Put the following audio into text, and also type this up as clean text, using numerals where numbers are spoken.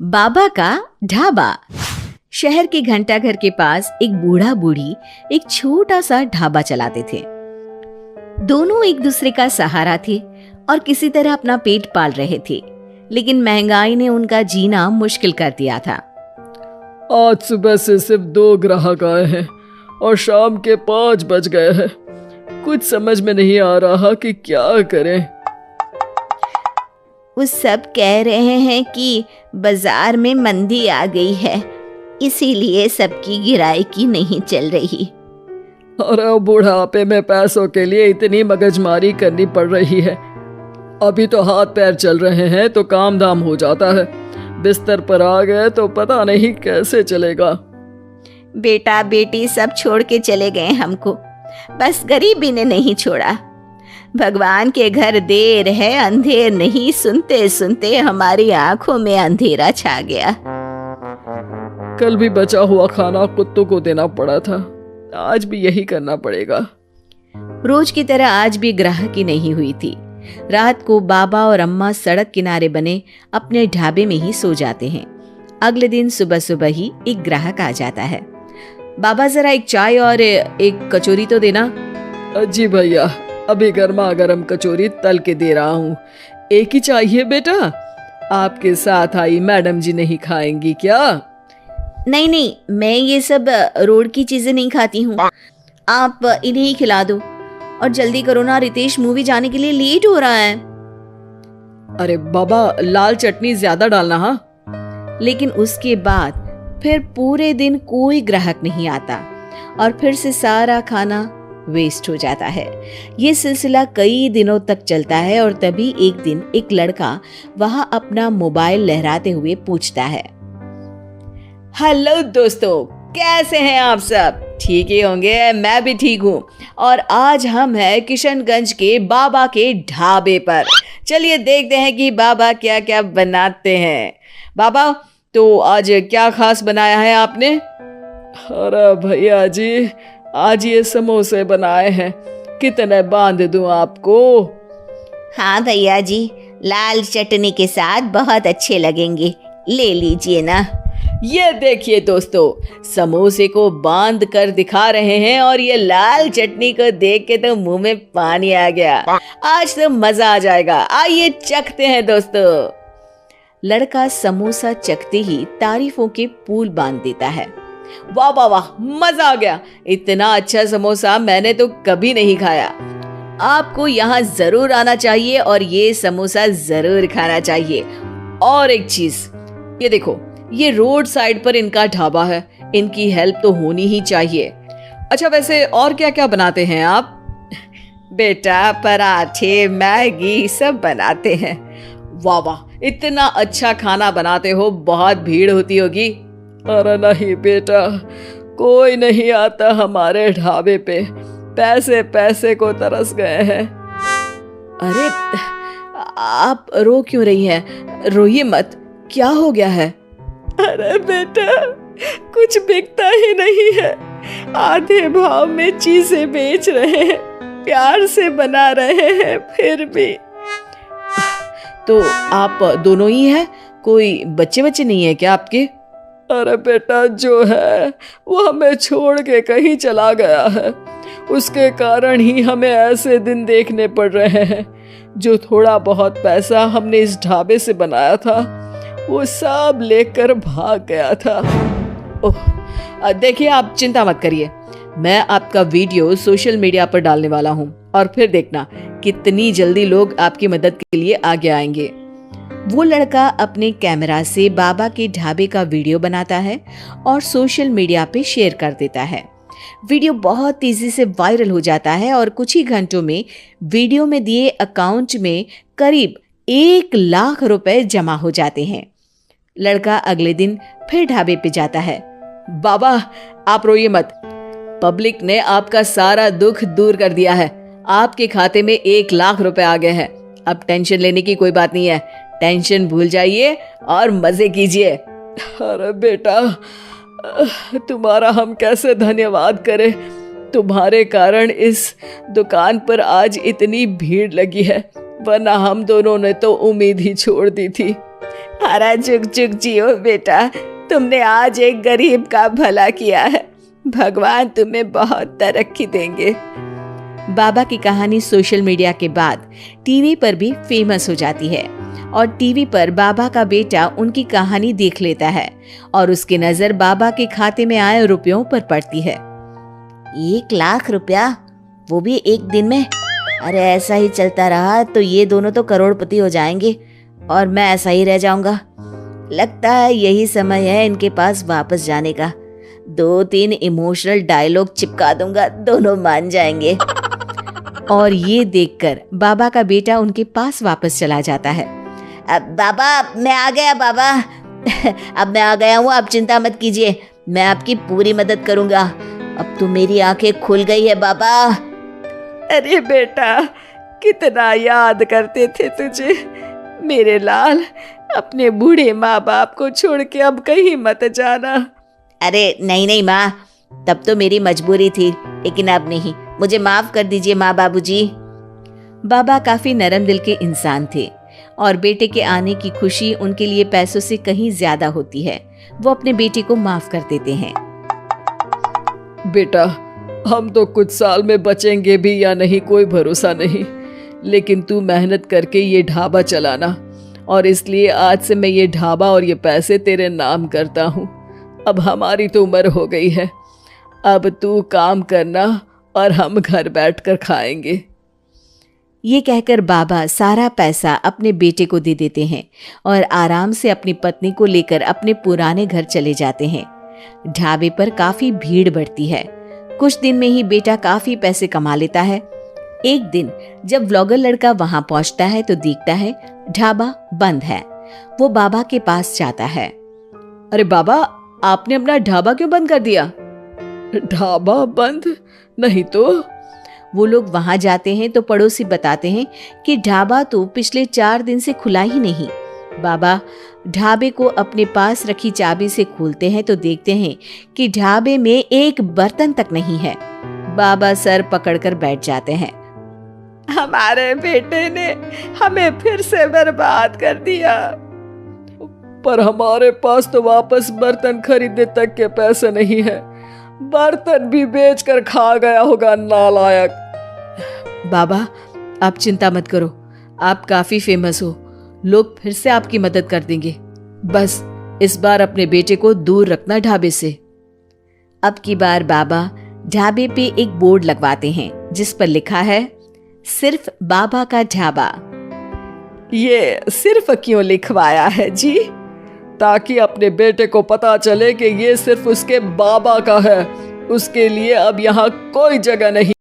बाबा का ढाबा। शहर के घंटाघर के पास एक बूढ़ा बूढ़ी एक छोटा सा ढाबा चलाते थे। दोनों एक दूसरे का सहारा थे और किसी तरह अपना पेट पाल रहे थे, लेकिन महंगाई ने उनका जीना मुश्किल कर दिया था। आज सुबह से सिर्फ 2 ग्राहक आए हैं और शाम के 5 बज गए हैं। कुछ समझ में नहीं आ रहा कि क्या करें। वो सब कह रहे हैं कि बाजार में मंदी आ गई है, इसीलिए सबकी गिराई नहीं चल रही। अरे बुढ़ापे में पैसों के लिए इतनी मगजमारी करनी पड़ रही है। अभी तो हाथ पैर चल रहे हैं तो काम धाम हो जाता है, बिस्तर पर आ गए तो पता नहीं कैसे चलेगा। बेटा बेटी सब छोड़ के चले गए हमको, बस गरीबी ने नहीं छोड़ा। भगवान के घर देर है अंधेर नहीं, सुनते सुनते हमारी आंखों में अंधेरा छा गया। कल भी बचा हुआ खाना कुत्तों को देना पड़ा था, आज भी यही करना पड़ेगा। रोज की तरह आज भी ग्राहकी नहीं हुई थी। रात को बाबा और अम्मा सड़क किनारे बने अपने ढाबे में ही सो जाते हैं। अगले दिन सुबह सुबह ही एक ग्राहक आ जाता है। बाबा जरा एक चाय और एक कचौरी तो देना। जी भैया, अभी गर्मा गर्म कचौरी तल के दे रहा हूँ। एक ही चाहिए बेटा? आपके साथ आई मैडम जी नहीं खाएंगी क्या? नहीं नहीं, मैं ये सब रोड की चीजें नहीं खाती हूँ, आप इन्हें ही खिला दो। और जल्दी करो ना, रितेश मूवी जाने के लिए लेट हो रहा है। अरे बाबा, लाल चटनी ज्यादा डालना। हाँ। लेकिन उसके बाद फिर पूरे दिन कोई ग्राहक नहीं आता और फिर से सारा खाना वेस्ट हो जाता है। ये सिलसिला कई दिनों तक चलता है और तभी एक दिन एक लड़का वहां अपना मोबाइल लहराते हुए पूछता है, हेलो दोस्तों, कैसे हैं आप सब? ठीक ही होंगे, मैं भी ठीक हूँ। और आज हम हैं किशनगंज के बाबा के ढाबे पर। चलिए देखते हैं कि बाबा क्या क्या बनाते हैं। बाबा, तो आज क्या खास बनाया है आपने? अरे भैया जी, आज ये समोसे बनाए हैं, कितने बांध दूं आपको? हाँ भैया जी, लाल चटनी के साथ बहुत अच्छे लगेंगे, ले लीजिए ना। ये देखिए दोस्तों, समोसे को बांध कर दिखा रहे हैं और ये लाल चटनी को देख के तो मुंह में पानी आ गया। आज तो मजा आ जाएगा, आइए चखते हैं दोस्तों। लड़का समोसा चखते ही तारीफों के पुल बांध देता है। वाह वाह वाह, मजा आ गया, इतना अच्छा समोसा मैंने तो कभी नहीं खाया। आपको यहाँ जरूर आना चाहिए और ये समोसा जरूर खाना चाहिए। और एक चीज, ये देखो, ये रोड साइड पर इनका ढाबा है, इनकी हेल्प तो होनी ही चाहिए। अच्छा, वैसे और क्या क्या बनाते हैं आप? बेटा, पराठे मैगी सब बनाते हैं। वाह वाह, इतना अच्छा खाना बनाते हो, बहुत भीड़ होती होगी। अरे नहीं बेटा, कोई नहीं आता हमारे ढाबे पे, पैसे पैसे को तरस गए हैं। अरे आप रो क्यों रही हैं? रोइए मत, क्या हो गया है? अरे बेटा, कुछ बिकता ही नहीं है, आधे भाव में चीजें बेच रहे हैं, प्यार से बना रहे हैं, फिर भी। तो आप दोनों ही हैं, कोई बच्चे बच्चे नहीं है क्या आपके? अरे बेटा, जो है वो हमें छोड़ के कहीं चला गया है, उसके कारण ही हमें ऐसे दिन देखने पड़ रहे हैं। जो थोड़ा बहुत पैसा हमने इस ढाबे से बनाया था, वो सब लेकर भाग गया था। ओह, देखिए आप चिंता मत करिए, मैं आपका वीडियो सोशल मीडिया पर डालने वाला हूँ और फिर देखना कितनी जल्दी लोग आपकी मदद के लिए आगे आएंगे। वो लड़का अपने कैमरा से बाबा के ढाबे का वीडियो बनाता है और सोशल मीडिया पे शेयर कर देता है। वीडियो बहुत तेजी से वायरल हो जाता है और कुछ ही घंटों में वीडियो में दिए अकाउंट में करीब 1 लाख रुपए जमा हो जाते हैं। लड़का अगले दिन फिर ढाबे पे जाता है। बाबा, आप रोइए मत, पब्लिक ने आपका सारा दुख दूर कर दिया है, आपके खाते में 1 लाख रुपए आ गए हैं। अब टेंशन लेने की कोई बात नहीं है, टेंशन भूल जाइए और मजे कीजिए। अरे बेटा, तुम्हारा हम कैसे धन्यवाद करें, तुम्हारे कारण इस दुकान पर आज इतनी भीड़ लगी है, वरना हम दोनों ने तो उम्मीद ही छोड़ दी थी। हरा जुग जुग जियो बेटा, तुमने आज एक गरीब का भला किया है। भगवान तुम्हें बहुत तरक्की देंगे। बाबा की कहानी सोशल मीडिया के बाद टीवी पर भी फेमस हो जाती है और टीवी पर बाबा का बेटा उनकी कहानी देख लेता है और उसकी नजर बाबा के खाते में आए रुपयों पर पड़ती है। 1 लाख रुपया, वो भी एक दिन में? अरे ऐसा ही चलता रहा तो ये दोनों तो करोड़पति हो जाएंगे और मैं ऐसा ही रह जाऊंगा। लगता है यही समय है इनके पास वापस जाने का। 2-3 इमोशनल डायलॉग चिपका दूंगा, दोनों मान जाएंगे। और ये देखकर बाबा का बेटा उनके पास वापस चला जाता है। अब बाबा मैं आ गया बाबा, अब मैं आ गया हूँ, आप चिंता मत कीजिए, मैं आपकी पूरी मदद करूंगा। अब तो मेरी आंखें खुल गई है बाबा। अरे बेटा, कितना याद करते थे तुझे मेरे लाल। अपने बूढ़े माँ बाप को छोड़ के अब कहीं मत जाना। अरे नहीं नहीं माँ, तब तो मेरी मजबूरी थी, लेकिन अब नहीं, मुझे माफ कर दीजिए माँ बाबूजी। बाबा काफी नरम दिल के इंसान थे और बेटे के आने की खुशी उनके लिए पैसों से कहीं ज्यादा होती है। वो अपने बेटे को माफ कर देते हैं। बेटा, हम तो कुछ साल में बचेंगे भी या नहीं कोई भरोसा नहीं, लेकिन तू मेहनत करके ये ढाबा चलाना, और इसलिए आज से मैं ये ढाबा और ये पैसे तेरे नाम करता हूँ। अब हमारी तो उम्र हो गई है, अब तू काम करना और हम घर बैठकर खाएंगे। ये कहकर बाबा सारा पैसा अपने बेटे को दे देते हैं और आराम से अपनी पत्नी को लेकर अपने पुराने घर चले जाते हैं। ढाबे पर काफी भीड़ बढ़ती है। कुछ दिन में ही बेटा काफी पैसे कमा लेता है। एक दिन जब व्लॉगर लड़का वहां पहुंचता है तो देखता है ढाबा बंद है। वो बाबा के पास जाता है। अरे बाबा, आपने अपना ढाबा क्यों बंद कर दिया? ढाबा बंद नहीं तो? वो लोग वहां जाते हैं तो पड़ोसी बताते हैं कि ढाबा तो पिछले 4 दिन से खुला ही नहीं। बाबा ढाबे को अपने पास रखी चाबी से खोलते हैं तो देखते हैं कि ढाबे में एक बर्तन तक नहीं है। बाबा सर पकड़कर बैठ जाते हैं। हमारे बेटे ने हमें फिर से बर्बाद कर दिया। पर हमारे पास तो वापस बर्तन खरीदने तक के पैसे नहीं है। बर्तन भी बेचकर खा गया होगा नालायक। बाबा आप चिंता मत करो, आप काफी फेमस हो, लोग फिर से आपकी मदद कर देंगे। बस इस बार अपने बेटे को दूर रखना ढाबे से। अब की बार बाबा ढाबे पे एक बोर्ड लगवाते हैं जिस पर लिखा है सिर्फ बाबा का ढाबा। ये सिर्फ क्यों लिखवाया है जी? ताकि अपने बेटे को पता चले कि ये सिर्फ उसके बाबा का है, उसके लिए अब यहाँ कोई जगह नहीं।